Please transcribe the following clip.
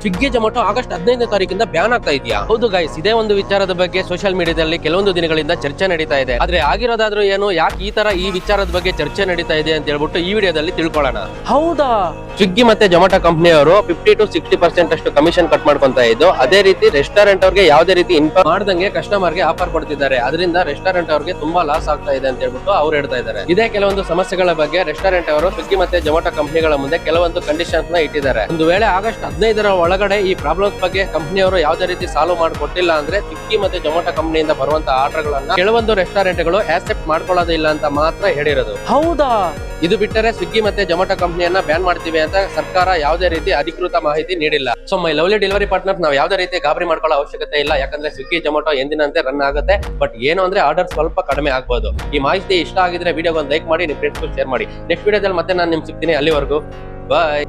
Swiggy Zomato August 15ನೇ ತಾರೀಕಿಂದ ban ಆಗ್ತಾ ಇದೆಯಾ? ಹೌದು ಗೈಸ್, ಇದೇ ಒಂದು ವಿಚಾರದ ಬಗ್ಗೆ ಸೋಷಿಯಲ್ ಮೀಡಿಯಾದಲ್ಲಿ ಕೆಲವೊಂದು ದಿನಗಳಿಂದ ಚರ್ಚೆ ನಡೀತಾ ಇದೆ. ಆದ್ರೆ ಆಗಿರೋದಾದ್ರೂ ಏನು, ಯಾಕೆ ಈ ವಿಚಾರದ ಬಗ್ಗೆ ಚರ್ಚೆ ನಡೀತಾ ಇದೆ ಅಂತ ಹೇಳ್ಬಿಟ್ಟು ಈ ವಿಡಿಯೋದಲ್ಲಿ ತಿಳ್ಕೊಳ್ಳೋಣ. ಹೌದಾ? ಸ್ವಿಗ್ಗಿ ಮತ್ತೆ ಜೊಮ್ಯಾಟೊ ಕಂಪನಿಯವರು 50 to 60% ಅಷ್ಟು ಕಮಿಷನ್ ಕಟ್ ಮಾಡ್ಕೊಂತ ಇದ್ದು, ಅದೇ ರೀತಿ ರೆಸ್ಟೋರೆಂಟ್ ಅವ್ರಿಗೆ ಯಾವುದೇ ರೀತಿ ಇನ್ಫಾರ್ಮ್ ಮಾಡ್ದಂಗೆ ಕಸ್ಟಮರ್ ಗೆ ಆಫರ್ ಕೊಡ್ತಿದ್ದಾರೆ. ಅದರಿಂದ ರೆಸ್ಟೋರೆಂಟ್ ಅವ್ರಿಗೆ ತುಂಬಾ ಲಾಸ್ ಆಗ್ತಾ ಇದೆ ಅಂತ ಹೇಳ್ಬಿಟ್ಟು ಅವ್ರು ಹೇಳ್ತಾ ಇದ್ದಾರೆ. ಇದೇ ಕೆಲವೊಂದು ಸಮಸ್ಯೆಗಳ ಬಗ್ಗೆ ರೆಸ್ಟೋರೆಂಟ್ ಅವರು ಸ್ವಿಗ್ಗಿ ಮತ್ತೆ ಜೊಮ್ಯಾಟೊ ಕಂಪನಿಗಳ ಮುಂದೆ ಕೆಲವೊಂದು ಕಂಡೀಷನ್ಸ್ ನ ಇಟ್ಟಿದ್ದಾರೆ. ಒಂದು ವೇಳೆ ಆಗಸ್ಟ್ 15ರ ಒಳಗಡೆ ಈ ಪ್ರಾಬ್ಲಮ್ಸ್ ಬಗ್ಗೆ ಕಂಪನಿಯವರು ಯಾವುದೇ ರೀತಿ ಸಾಲ್ವ್ ಮಾಡಿಕೊಟ್ಟಿಲ್ಲ ಅಂದ್ರೆ ಸ್ವಿಗ್ಗಿ ಮತ್ತೆ ಜೊಮ್ಯಾಟೊ ಕಂಪನಿಯಿಂದ ಬರುವಂತ ಆರ್ಡರ್ ಗಳನ್ನ ಕೆಲವೊಂದು ರೆಸ್ಟೋರೆಂಟ್ ಗಳು ಆಕ್ಸೆಪ್ಟ್ ಮಾಡ್ಕೊಳ್ಳೋದಿಲ್ಲ ಅಂತ ಮಾತ್ರ ಹೇಳಿರೋದು. ಹೌದಾ? ಇದು ಬಿಟ್ಟರೆ ಸ್ವಿಗ್ಗಿ ಮತ್ತೆ ಜೊಮ್ಯಾಟೊ ಕಂಪನಿಯನ್ನ ಬ್ಯಾನ್ ಮಾಡ್ತೀವಿ ಅಂತ ಸರ್ಕಾರ ಯಾವುದೇ ರೀತಿ ಅಧಿಕೃತ ಮಾಹಿತಿ ನೀಡಿಲ್ಲ. So my lovely delivery partner, ನಾವು ಯಾವುದೇ ರೀತಿ ಗಾಬರಿ ಮಾಡ್ಕೊಳ್ಳೋ ಅವಶ್ಯಕತೆ ಇಲ್ಲ. ಯಾಕಂದ್ರೆ ಸ್ವಿಗ್ಗಿ ಜೊಮ್ಯಾಟೊ ಎಂದಿನಂತೆ ರನ್ ಆಗುತ್ತೆ. ಬಟ್ ಏನು ಅಂದ್ರೆ ಆರ್ಡರ್ ಸ್ವಲ್ಪ ಕಡಿಮೆ ಆಗ್ಬೋದು. ಈ ಮಾಹಿತಿ ಇಷ್ಟ ಆಗಿದ್ರೆ ವಿಡಿಯೋಗೆ ಒಂದು ಲೈಕ್ ಮಾಡಿ, ನಿಮ್ಮ ಫ್ರೆಂಡ್ಸ್ ಶೇರ್ ಮಾಡಿ. ನೆಕ್ಸ್ಟ್ ವಿಡಿಯೋದಲ್ಲಿ ಮತ್ತೆ ನಾನು ನಿಮ್ಗೆ ಸಿಗ್ತೀನಿ. ಅಲ್ಲಿವರೆಗೂ ಬಾಯ್.